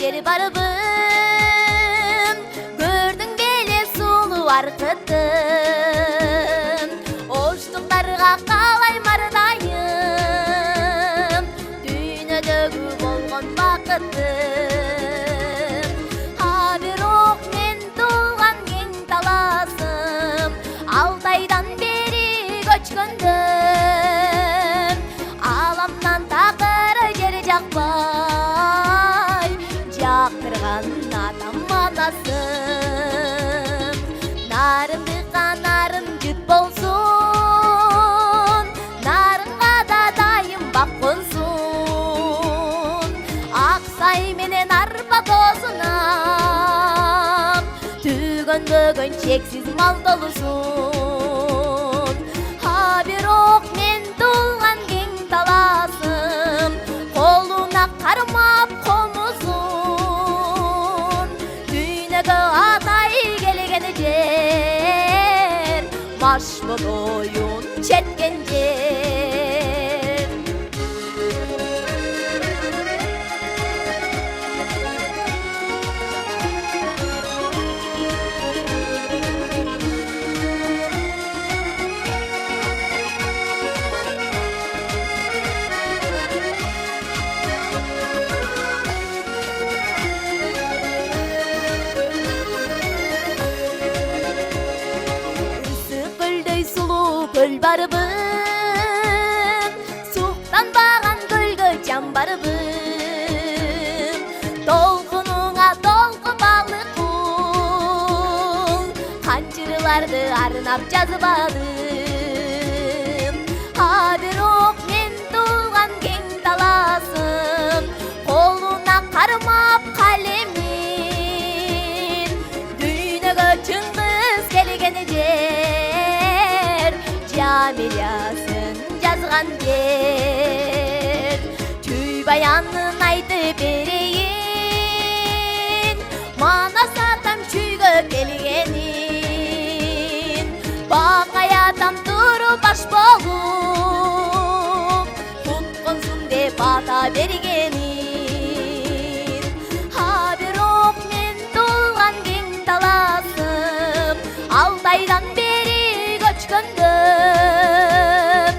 жер барбын, көрдүң беле сулуу аркытын, оштуктарга калай мардайым, дүйнөдөгү болгон бакытым. А бирок мен туулган кең таласым, Алтайдан бери көчкөндүм, аламнан такыр жер жакпай, жактырган атам анасым. Нарымдыкка нарым жүт болсун, нарынга да дайым бак консун. Аксай менен арпа козунам, түгөнбөгөн чексиз мал долусун. А бирок мен туулган кең таласым, колуна кармап комузун. Дүйнөгө атай келген жер, баш болоюн четкен жер. Көл барбын, суктанбаган көлгө жан барбын. Толкунуңа толку балык кул, канчырларды арнап жазбадым. А бирок мен туулган кең таласым, колуна кармап калемин. Дүйнөгө чыңгыз келген жер, Жамилясын жазган жер. Чүй баянын айтып берейин, Манас атам чүйгө келгенин. Бакай атам туруп баш болуп, тутконсун деп ата бергенин. А бирок мен туулган кең таласым, Алтайдан бери көчкөндүм,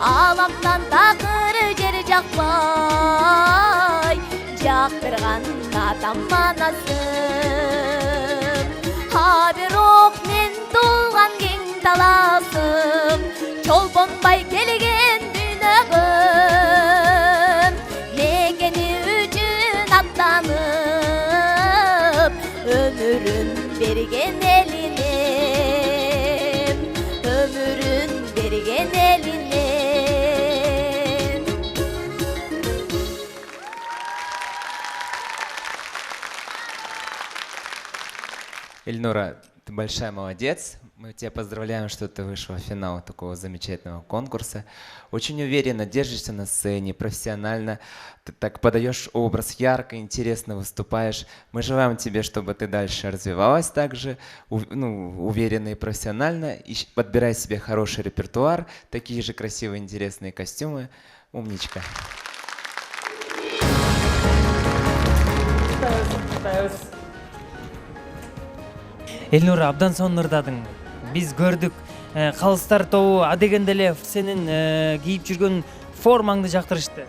аламдан такыр жер жакпай, жактырган атам анасым. А бирок мен туулган кең таласым, чолпонбай келген дүйнөгө, мекени үчүн аттанып, өмүрүн берген элине, ömürün bergen eline. Эльнура, ты большая молодец. Мы тебя поздравляем, что ты вышла в финал такого замечательного конкурса. Очень уверенно держишься на сцене, профессионально. Ты так подаешь образ, ярко, интересно выступаешь. Мы желаем тебе, чтобы ты дальше развивалась также, уверенно и профессионально. И подбирай себе хороший репертуар, такие же красивые, интересные костюмы. Умничка. Эльнура, абдан сонун ырдадың. Биз көрдүк, калыстар тобу адегенде эле сенин кийип жүргөн формаңды жактырышты.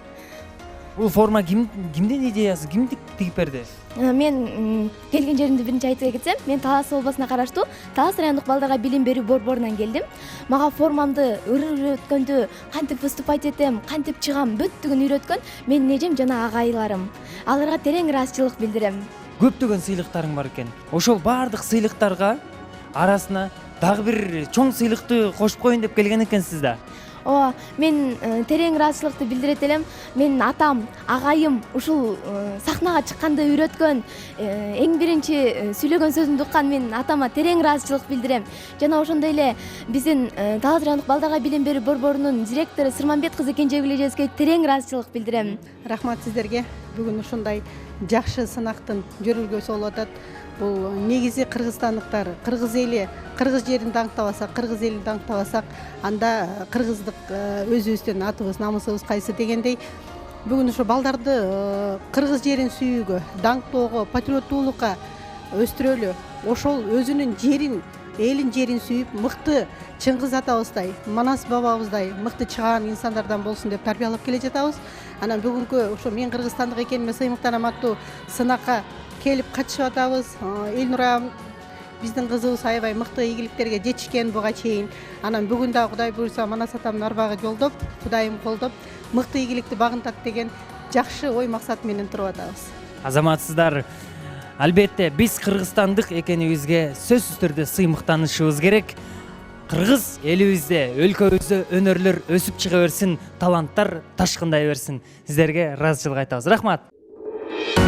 Бул форма кимдин идеясы, ким тигип берди? Мен келген жеримди биринчи айтып кетсем, мен Талас областына караштуу Талас райондук балдарга билим берүү борборунан келдим. Мага формамды үйрөткөндө, кантип выступать этем, кантип чыгам, бүттүгүн үйрөткөн менин эжем жана агайларым. Аларга терең ыраазычылык билдирем. Көптөгөн сыйлыктарың бар экен. Ошол баардык сыйлыктарга арасына дагы бир чоң сыйлыкты кошуп коеюн деп келген экенсиз да. Ооба, мен терең ыраазычылыкты билдирет элем. Менин атам, агайым ушул сахнага чыкканды үйрөткөн, эң биринчи сүйлөгөн сөзүмдү уккан менин атама терең ыраазычылык билдирем. Жана ошондой эле биздин Талас райондук балдарга билим берүү борборунун директору Сырманбет кызы Кенжегүлэжевскийге терең ыраазычылык билдирем. Рахмат сиздерге. Бүгүн ушундай жакшы сынактын жүрүлгөсү болуп атат. Бул негизи кыргызстандыктар, кыргыз эли, кыргыз жерин даңктабасак, кыргыз элин даңктабасак, анда кыргыздык өзүбүздүн атыбыз, намысыбыз кайсы дегендей бүгүн ошо балдарды кыргыз жерин сүйүүгө, даңктоого, патриоттуулукка өстүрөлү. Ошол өзүнүн жерин, элин жерин сүйүп, мыкты Чыңгыз атабыздай, Манас бабабыздай мыкты чыгаан инсандардан болсун деп тарбиялап келе жатабыз. Анан бүгүнкү ошо мен кыргызстандык экениме сыймыктанам аттуу сынакка келип катышып атабыз. Элнура биздин кызыбыз аябай мыкты ийгиликтерге жетишкен буга чейин. Анан бүгүн да Кудай буйрса Манас атамдын арбагы жолдоп, Кудайым колдоп, мыкты ийгиликти багынтат деген жакшы ой максат менен туруп атабыз. Азаматсыздар, албетте биз кыргызстандык экенибизге сөзсүз түрдө сыймыктанышыбыз керек. Кыргыз элибизде, өлкөбүздө өнөрлөр өсүп чыга берсин, таланттар ташкындай берсин. Сиздерге ыраазычылык айтабыз. Рахмат.